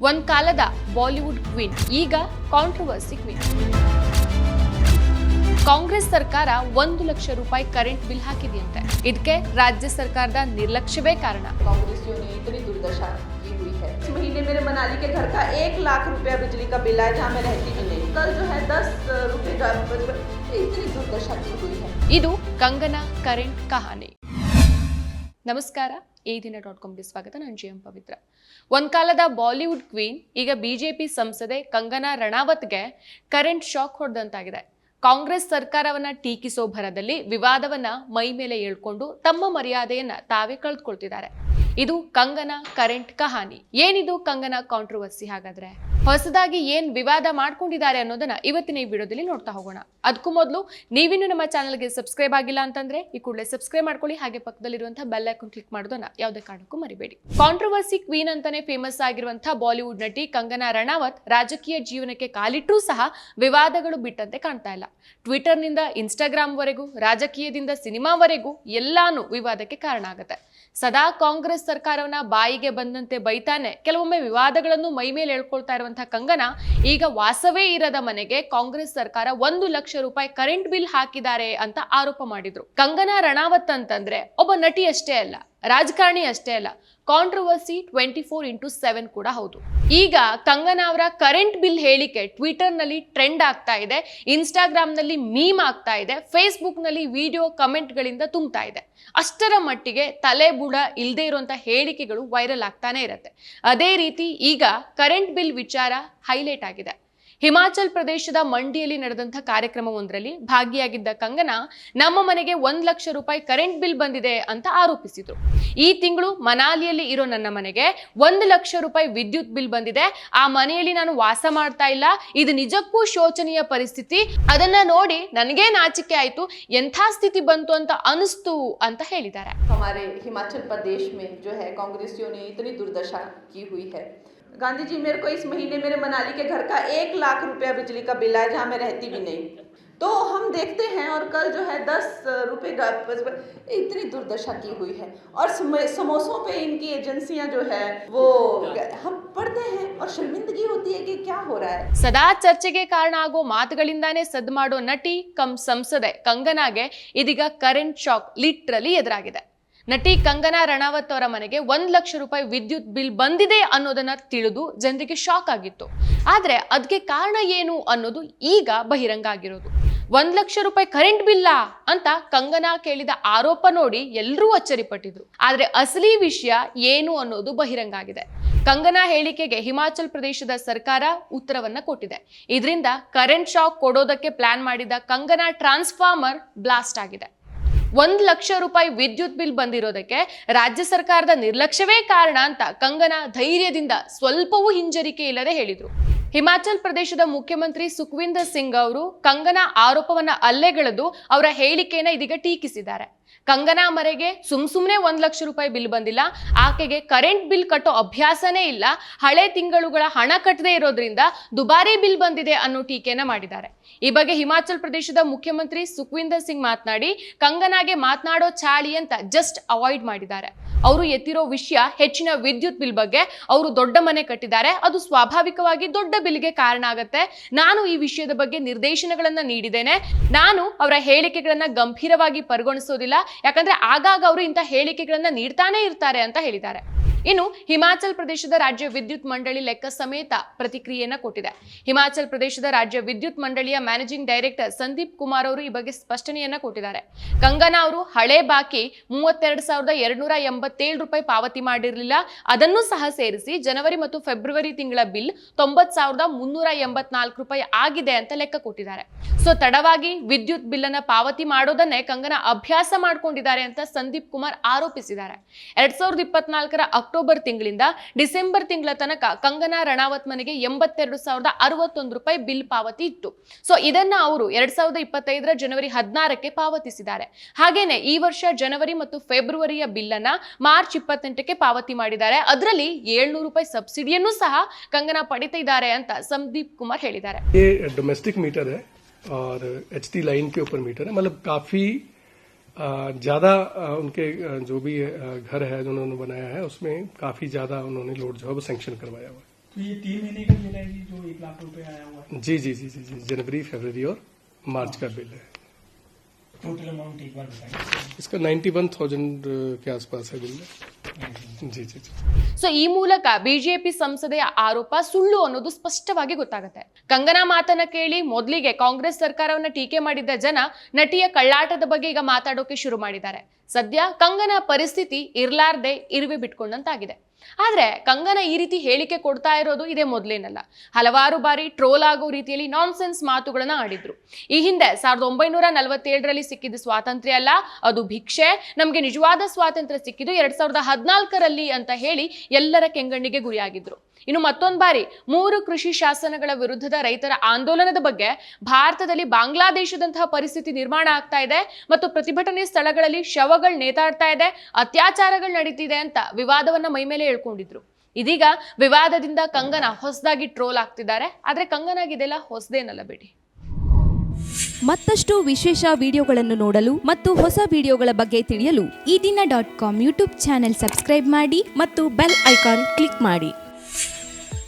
ಒಂದ್ ಕಾಲದ Bollywood queen ಈಗ ಕಾಂಟ್ರವರ್ಸಿ ಕ್ವೀನ್. ಕಾಂಗ್ರೆಸ್ ಸರ್ಕಾರ 1 ಲಕ್ಷ ರೂಪಾಯಿ ಕರೆಂಟ್ ಬಿಲ್ ಹಾಕಿದೆಯಂತೆ. ಇದಕ್ಕೆ ರಾಜ್ಯ ಸರ್ಕಾರದ ನಿರ್ಲಕ್ಷ್ಯವೇ ಕಾರಣ. कांग्रेसियों ने इतनी दुर्दशा की हुई है. इस महीने मेरे मनाली के घर का 1 लाख रुपया बिजली का बिल आया जहाँ मैं रहती भी नहीं. कल जो है 10 रुपए का इतनी दुर्दशा की हुई है. ಇದು ಕಂಗನಾ ಕರೆಂಟ್ ಕಹಾನಿ. ನಮಸ್ಕಾರ, ಈ ದಿನ.comಗೆ ಸ್ವಾಗತ. ನಾನು ಜಿ ಎಂ ಪವಿತ್ರ. ಒಂದ್ ಕಾಲದ ಬಾಲಿವುಡ್ ಕ್ವೀನ್ ಈಗ ಬಿಜೆಪಿ ಸಂಸದೆ ಕಂಗನಾ ರಣಾವತ್ಗೆ ಕರೆಂಟ್ ಶಾಕ್ ಹೊಡೆದಂತಾಗಿದೆ. ಕಾಂಗ್ರೆಸ್ ಸರ್ಕಾರವನ್ನ ಟೀಕಿಸೋ ಭರದಲ್ಲಿ ವಿವಾದವನ್ನ ಮೈ ಮೇಲೆ ಏಳ್ಕೊಂಡು ತಮ್ಮ ಮರ್ಯಾದೆಯನ್ನ ತಾವೇ ಕಳೆದುಕೊಳ್ತಿದ್ದಾರೆ. ಇದು ಕಂಗನಾ ಕರೆಂಟ್ ಕಹಾನಿ. ಏನಿದು ಕಂಗನಾ ಕಾಂಟ್ರವರ್ಸಿ? ಹಾಗಾದ್ರೆ ಹೊಸದಾಗಿ ಏನ್ ವಿವಾದ ಮಾಡ್ಕೊಂಡಿದ್ದಾರೆ ಅನ್ನೋದನ್ನ ಇವತ್ತಿನ ಈ ವಿಡಿಯೋದಲ್ಲಿ ನೋಡ್ತಾ ಹೋಗೋಣ. ಅದಕ್ಕೂ ಮೊದಲು ನೀವಿನ್ನು ನಮ್ಮ ಚಾನಲ್ಗೆ ಸಬ್ಸ್ಕ್ರೈಬ್ ಆಗಿಲ್ಲ ಅಂತಂದ್ರೆ ಈ ಕೂಡಲೇ ಸಬ್ಸ್ಕ್ರೈಬ್ ಮಾಡ್ಕೊಳ್ಳಿ. ಹಾಗೆ ಪಕ್ಕದಲ್ಲಿರುವಂತಹ ಬೆಲ್ ಐಕಾನ್ ಕ್ಲಿಕ್ ಮಾಡೋದನ್ನ ಯಾವುದೇ ಕಾರಣಕ್ಕೂ ಮರಿಬೇಡಿ. ಕಾಂಟ್ರವರ್ಸಿ ಕ್ವೀನ್ ಅಂತಾನೆ ಫೇಮಸ್ ಆಗಿರುವಂತಹ ಬಾಲಿವುಡ್ ನಟಿ ಕಂಗನಾ ರಣಾವತ್ ರಾಜಕೀಯ ಜೀವನಕ್ಕೆ ಕಾಲಿಟ್ಟರೂ ಸಹ ವಿವಾದಗಳು ಬಿಟ್ಟಂತೆ ಕಾಣ್ತಾ ಇಲ್ಲ. ಟ್ವಿಟರ್ ನಿಂದ ಇನ್ಸ್ಟಾಗ್ರಾಮ್ ವರೆಗೂ, ರಾಜಕೀಯದಿಂದ ಸಿನಿಮಾವರೆಗೂ ಎಲ್ಲಾನು ವಿವಾದಕ್ಕೆ ಕಾರಣ ಆಗುತ್ತೆ. ಸದಾ ಕಾಂಗ್ರೆಸ್ ಸರ್ಕಾರವನ್ನ ಬಾಯಿಗೆ ಬಂದಂತೆ ಬೈತಾನೆ ಕೆಲವೊಮ್ಮೆ ವಿವಾದಗಳನ್ನು ಮೈ ಮೇಲೆ ಹೇಳ್ಕೊಳ್ತಾ ಇರುವಂತಹ ಕಂಗನಾ ಈಗ ವಾಸವೇ ಇರದ ಮನೆಗೆ ಕಾಂಗ್ರೆಸ್ ಸರ್ಕಾರ 1 ಲಕ್ಷ ರೂಪಾಯಿ ಕರೆಂಟ್ ಬಿಲ್ ಹಾಕಿದ್ದಾರೆ ಅಂತ ಆರೋಪ ಮಾಡಿದ್ರು. ಕಂಗನಾ ರಣಾವತ್ ಅಂತಂದ್ರೆ ಒಬ್ಬ ನಟಿ ಅಷ್ಟೇ ಅಲ್ಲ, ರಾಜಕಾರಣಿ ಅಷ್ಟೇ ಅಲ್ಲ, ಕಾಂಟ್ರವರ್ಸಿ 24x7 ಕೂಡ ಹೌದು. ಈಗ ಕಂಗನಾ ಅವರ ಕರೆಂಟ್ ಬಿಲ್ ಹೇಳಿಕೆ ಟ್ವಿಟರ್ ನಲ್ಲಿ ಟ್ರೆಂಡ್ ಆಗ್ತಾ ಇದೆ, ಇನ್ಸ್ಟಾಗ್ರಾಮ್ ನಲ್ಲಿ ಮೀಮ್ ಆಗ್ತಾ ಇದೆ, ಫೇಸ್ಬುಕ್ ನಲ್ಲಿ ವಿಡಿಯೋ ಕಮೆಂಟ್ ಗಳಿಂದ ತುಂಬ್ತಾ ಇದೆ. ಅಷ್ಟರ ಮಟ್ಟಿಗೆ ತಲೆ ಬುಡ ಇಲ್ಲದೆ ಇರುವಂತಹ ಹೇಳಿಕೆಗಳು ವೈರಲ್ ಆಗ್ತಾನೆ ಇರುತ್ತೆ. ಅದೇ ರೀತಿ ಈಗ ಕರೆಂಟ್ ಬಿಲ್ ವಿಚಾರ ಹೈಲೈಟ್ ಆಗಿದೆ. ಹಿಮಾಚಲ್ ಪ್ರದೇಶದ ಮಂಡಿಯಲ್ಲಿ ನಡೆದಂತಹ ಕಾರ್ಯಕ್ರಮವೊಂದರಲ್ಲಿ ಭಾಗಿಯಾಗಿದ್ದ ಕಂಗನಾ ನಮ್ಮ ಮನೆಗೆ 1 ಲಕ್ಷ ರೂಪಾಯಿ ಕರೆಂಟ್ ಬಿಲ್ ಬಂದಿದೆ ಅಂತ ಆರೋಪಿಸಿದ್ರು. ಈ ತಿಂಗಳು ಮನಾಲಿಯಲ್ಲಿ ಇರೋ ನನ್ನ ಮನೆಗೆ 1 ಲಕ್ಷ ರೂಪಾಯಿ ವಿದ್ಯುತ್ ಬಿಲ್ ಬಂದಿದೆ. ಆ ಮನೆಯಲ್ಲಿ ನಾನು ವಾಸ ಮಾಡ್ತಾ ಇಲ್ಲ. ಇದು ನಿಜಕ್ಕೂ ಶೋಚನೀಯ ಪರಿಸ್ಥಿತಿ. ಅದನ್ನ ನೋಡಿ ನನಗೆ ನಾಚಿಕೆ ಆಯ್ತು. ಎಂಥ ಸ್ಥಿತಿ ಬಂತು ಅಂತ ಅನಿಸ್ತು ಅಂತ ಹೇಳಿದ್ದಾರೆ. हमारे हिमाचल प्रदेश में जो है कांग्रेसियों ने इतनी दुर्दशा की हुई है. गांधी जी, मेरे को इस महीने मेरे मनाली के घर का 1 लाख रुपया बिजली का बिल आया जहाँ मैं रहती भी नहीं. तो हम देखते हैं और कल जो है 10 रुपए का इतनी दुर्दशा की हुई है. और समोसों पे इनकी एजेंसियां जो है वो हम पढ़ते हैं और शर्मिंदगी होती है कि क्या हो रहा है. ಸದಾ ಚರ್ಚೆಗೆ ಕಾರಣ ಆಗೋ ಮಾತುಗಳಿಂದಾನೇ ಸದ್ದು ಮಾಡೋ ನಟಿ ಕಮ್ ಸಂಸದೆ ಕಂಗನಾಗೆ ಇದೀಗ ಕರೆಂಟ್ ಶಾಕ್ ಲಿಟ್ರಲಿ ಎದುರಾಗಿದೆ. ನಟಿ ಕಂಗನಾ ರಣಾವತ್ ಅವರ ಮನೆಗೆ 1 ಲಕ್ಷ ರೂಪಾಯಿ ವಿದ್ಯುತ್ ಬಿಲ್ ಬಂದಿದೆ ಅನ್ನೋದನ್ನ ತಿಳಿದು ಜನರಿಗೆ ಶಾಕ್ ಆಗಿತ್ತು. ಆದ್ರೆ ಅದಕ್ಕೆ ಕಾರಣ ಏನು ಅನ್ನೋದು ಈಗ ಬಹಿರಂಗ ಆಗಿರೋದು. 1 ಲಕ್ಷ ರೂಪಾಯಿ ಕರೆಂಟ್ ಬಿಲ್ಲಾ ಅಂತ ಕಂಗನಾ ಕೇಳಿದ ಆರೋಪ ನೋಡಿ ಎಲ್ಲರೂ ಅಚ್ಚರಿಪಟ್ಟಿದ್ರು. ಆದ್ರೆ ಅಸಲಿ ವಿಷಯ ಏನು ಅನ್ನೋದು ಬಹಿರಂಗ ಆಗಿದೆ. ಕಂಗನಾ ಹೇಳಿಕೆಗೆ ಹಿಮಾಚಲ್ ಪ್ರದೇಶದ ಸರ್ಕಾರ ಉತ್ತರವನ್ನ ಕೊಟ್ಟಿದೆ. ಇದರಿಂದ ಕರೆಂಟ್ ಶಾಕ್ ಕೊಡೋದಕ್ಕೆ ಪ್ಲಾನ್ ಮಾಡಿದ ಕಂಗನಾ ಟ್ರಾನ್ಸ್ಫಾರ್ಮರ್ ಬ್ಲಾಸ್ಟ್ ಆಗಿದೆ. 1 ಲಕ್ಷ ರೂಪಾಯಿ ವಿದ್ಯುತ್ ಬಿಲ್ ಬಂದಿರೋದಕ್ಕೆ ರಾಜ್ಯ ಸರ್ಕಾರದ ನಿರ್ಲಕ್ಷ್ಯವೇ ಕಾರಣ ಅಂತ ಕಂಗನಾ ಧೈರ್ಯದಿಂದ ಸ್ವಲ್ಪವೂ ಹಿಂಜರಿಕೆ ಇಲ್ಲದೆ ಹೇಳಿದ್ರು. ಹಿಮಾಚಲ್ ಪ್ರದೇಶದ ಮುಖ್ಯಮಂತ್ರಿ ಸುಖ್ವಿಂದರ್ ಸಿಂಗ್ ಅವರು ಕಂಗನಾ ಆರೋಪವನ್ನ ಅಲ್ಲೆಗೆಳೆದು ಅವರ ಹೇಳಿಕೆಯನ್ನ ಇದೀಗ ಟೀಕಿಸಿದ್ದಾರೆ. ಕಂಗನಾ ಮನೆಗೆ ಸುಮ್ನೆ 1 ಲಕ್ಷ ರೂಪಾಯಿ ಬಿಲ್ ಬಂದಿಲ್ಲ, ಆಕೆಗೆ ಕರೆಂಟ್ ಬಿಲ್ ಕಟ್ಟೋ ಅಭ್ಯಾಸನೇ ಇಲ್ಲ, ಹಳೆ ತಿಂಗಳುಗಳ ಹಣ ಕಟ್ಟದೇ ಇರೋದ್ರಿಂದ ದುಬಾರಿ ಬಿಲ್ ಬಂದಿದೆ ಅನ್ನೋ ಟೀಕೆಯನ್ನ ಮಾಡಿದ್ದಾರೆ. ಈ ಬಗ್ಗೆ ಹಿಮಾಚಲ್ ಪ್ರದೇಶದ ಮುಖ್ಯಮಂತ್ರಿ ಸುಖ್ವಿಂದರ್ ಸಿಂಗ್ ಮಾತನಾಡಿ ಕಂಗನಾಗೆ ಮಾತನಾಡೋ ಚಾಳಿ ಅಂತ ಜಸ್ಟ್ ಅವಾಯ್ಡ್ ಮಾಡಿದ್ದಾರೆ. ಅವರು ಎತ್ತಿರೋ ವಿಷಯ ಹೆಚ್ಚಿನ ವಿದ್ಯುತ್ ಬಿಲ್ ಬಗ್ಗೆ. ಅವರು ದೊಡ್ಡ ಮನೆ ಕಟ್ಟಿದ್ದಾರೆ, ಅದು ಸ್ವಾಭಾವಿಕವಾಗಿ ದೊಡ್ಡ ಬಿಲ್ಗೆ ಕಾರಣ ಆಗುತ್ತೆ. ನಾನು ಈ ವಿಷಯದ ಬಗ್ಗೆ ನಿರ್ದೇಶನಗಳನ್ನ ನೀಡಿದ್ದೇನೆ. ನಾನು ಅವರ ಹೇಳಿಕೆಗಳನ್ನ ಗಂಭೀರವಾಗಿ ಪರಿಗಣಿಸೋದಿಲ್ಲ, ಯಾಕಂದ್ರೆ ಆಗಾಗ ಅವರು ಇಂಥ ಹೇಳಿಕೆಗಳನ್ನ ನೀಡ್ತಾನೆ ಇರ್ತಾರೆ ಅಂತ ಹೇಳಿದ್ದಾರೆ. ಇನ್ನು ಹಿಮಾಚಲ್ ಪ್ರದೇಶದ ರಾಜ್ಯ ವಿದ್ಯುತ್ ಮಂಡಳಿ ಲೆಕ್ಕ ಸಮೇತ ಪ್ರತಿಕ್ರಿಯೆಯನ್ನ ಕೊಟ್ಟಿದೆ. ಹಿಮಾಚಲ್ ಪ್ರದೇಶದ ರಾಜ್ಯ ವಿದ್ಯುತ್ ಮಂಡಳಿಯ ಮ್ಯಾನೇಜಿಂಗ್ ಡೈರೆಕ್ಟರ್ ಸಂದೀಪ್ ಕುಮಾರ್ ಅವರು ಈ ಬಗ್ಗೆ ಸ್ಪಷ್ಟನೆಯನ್ನ ಕೊಟ್ಟಿದ್ದಾರೆ. ಕಂಗನಾ ಅವರು ಹಳೆ ಬಾಕಿ 32,287 ರೂಪಾಯಿ ಪಾವತಿ ಮಾಡಿರಲಿಲ್ಲ. ಅದನ್ನು ಸಹ ಸೇರಿಸಿ ಜನವರಿ ಮತ್ತು ಫೆಬ್ರವರಿ ತಿಂಗಳ ಬಿಲ್ 90,384 ರೂಪಾಯಿ ಆಗಿದೆ ಅಂತ ಲೆಕ್ಕ ಕೊಟ್ಟಿದ್ದಾರೆ. ಸೊ ತಡವಾಗಿ ವಿದ್ಯುತ್ ಬಿಲ್ ಅನ್ನ ಪಾವತಿ ಮಾಡೋದನ್ನೇ ಕಂಗನಾ ಅಭ್ಯಾಸ ಮಾಡ್ಕೊಂಡಿದ್ದಾರೆ ಅಂತ ಸಂದೀಪ್ ಕುಮಾರ್ ಆರೋಪಿಸಿದ್ದಾರೆ. 2024ರ ಅಕ್ಟೋಬರ್ ತಿಂಗಳಿಂದ ಡಿಸೆಂಬರ್ ತಿಂಗಳ ತನಕ ಕಂಗನಾ ರಣಾವತ್ ಮನೆಗೆ 82,061 ರೂಪಾಯಿ ಬಿಲ್ ಪಾವತಿ ಇತ್ತು. ಸೊ ಇದನ್ನ ಅವರು 2025ರ ಜನವರಿ 16ಕ್ಕೆ ಪಾವತಿಸಿದ್ದಾರೆ. ಹಾಗೇನೆ ಈ ವರ್ಷ ಜನವರಿ ಮತ್ತು ಫೆಬ್ರವರಿಯ ಬಿಲ್ ಅನ್ನ ಮಾರ್ಚ್ 28ಕ್ಕೆ ಪಾವತಿ ಮಾಡಿದ್ದಾರೆ. ಅದರಲ್ಲಿ 700 ರೂಪಾಯಿ ಸಬ್ಸಿಡಿಯನ್ನು ಸಹ ಕಂಗನಾ ಪಡಿತಾ ಇದ್ದಾರೆ ಅಂತ ಸಂದೀಪ್ ಕುಮಾರ್ ಹೇಳಿದ್ದಾರೆ. ಡೊಮೆಸ್ಟಿಕ್ ಮೀಟರ್ है और एचटी लाइन के ऊपर मीटर है, मतलब काफी ज्यादा उनके जो भी घर है जो उन्होंने बनाया है उसमें काफी ज्यादा उन्होंने लोड जो है वो सैंक्शन करवाया हुआ है. तो ये 3 महीने का बिल है जी जो 1 लाख रुपए आया हुआ है, जी जी जी जी जी जनवरी फरवरी और मार्च का बिल है। टोटल अमाउंट एक बार बताइए। इसका 91,000 के आसपास है बिल है। जी जी जी ಸೊ ಈ ಮೂಲಕ ಬಿಜೆಪಿ ಸಂಸದೆಯ ಆರೋಪ ಸುಳ್ಳು ಅನ್ನೋದು ಸ್ಪಷ್ಟವಾಗಿ ಗೊತ್ತಾಗುತ್ತೆ. ಕಂಗನಾ ಮಾತನ್ನ ಕೇಳಿ ಮೊದಲಿಗೆ ಕಾಂಗ್ರೆಸ್ ಸರ್ಕಾರವನ್ನ ಟೀಕೆ ಮಾಡಿದ್ದ ಜನ ನಟಿಯ ಕಳ್ಳಾಟದ ಬಗ್ಗೆ ಈಗ ಮಾತಾಡೋಕೆ ಶುರು ಮಾಡಿದ್ದಾರೆ. ಸದ್ಯ ಕಂಗನಾ ಪರಿಸ್ಥಿತಿ ಇರ್ಲಾರ್ದೆ ಇರುವೆ ಬಿಟ್ಕೊಂಡಂತಾಗಿದೆ. ಆದ್ರೆ ಕಂಗನಾ ಈ ರೀತಿ ಹೇಳಿಕೆ ಕೊಡ್ತಾ ಇರೋದು ಇದೇ ಮೊದಲೇನಲ್ಲ. ಹಲವಾರು ಬಾರಿ ಟ್ರೋಲ್ ಆಗೋ ರೀತಿಯಲ್ಲಿ ನಾನ್ಸೆನ್ಸ್ ಮಾತುಗಳನ್ನ ಆಡಿದ್ರು. ಈ ಹಿಂದೆ 1947ರಲ್ಲಿ ಸಿಕ್ಕಿದ ಸ್ವಾತಂತ್ರ್ಯ ಅಲ್ಲ, ಅದು ಭಿಕ್ಷೆ, ನಮ್ಗೆ ನಿಜವಾದ ಸ್ವಾತಂತ್ರ್ಯ ಸಿಕ್ಕಿದ್ದು 2014ರಲ್ಲಿ ಅಂತ ಹೇಳಿ ಎಲ್ಲರ ಕೆಂಗಣ್ಣಿಗೆ ಗುರಿಯಾಗಿದ್ರು. ಇನ್ನು ಮತ್ತೊಂದು ಬಾರಿ 3 ಕೃಷಿ ಶಾಸನಗಳ ವಿರುದ್ಧದ ರೈತರ ಆಂದೋಲನದ ಬಗ್ಗೆ ಭಾರತದಲ್ಲಿ ಬಾಂಗ್ಲಾದೇಶದಂತಹ ಪರಿಸ್ಥಿತಿ ನಿರ್ಮಾಣ ಆಗ್ತಾ ಇದೆ ಮತ್ತು ಪ್ರತಿಭಟನೆ ಸ್ಥಳಗಳಲ್ಲಿ ಶವಗಳು ನೇತಾಡ್ತಾ ಇದೆ, ಅತ್ಯಾಚಾರಗಳು ನಡೀತಿದೆ ಅಂತ ವಿವಾದವನ್ನ ಮೈಮೇಲೆ ಹೇಳ್ಕೊಂಡಿದ್ರು. ಇದೀಗ ವಿವಾದದಿಂದ ಕಂಗನಾ ಹೊಸದಾಗಿ ಟ್ರೋಲ್ ಆಗ್ತಿದ್ದಾರೆ. ಆದ್ರೆ ಕಂಗನಾಗಿದೆಲ್ಲ ಹೊಸದೇನಲ್ಲ ಬಿಡಿ. ಮತ್ತಷ್ಟು ವಿಶೇಷ ವಿಡಿಯೋಗಳನ್ನು ನೋಡಲು ಮತ್ತು ಹೊಸ ವಿಡಿಯೋಗಳ ಬಗ್ಗೆ ತಿಳಿಯಲು ಈ ದಿನ .com ಯೂಟ್ಯೂಬ್ ಚಾನೆಲ್ ಸಬ್ಸ್ಕ್ರೈಬ್ ಮಾಡಿ ಮತ್ತು ಬೆಲ್ ಐಕಾನ್ ಕ್ಲಿಕ್ ಮಾಡಿ.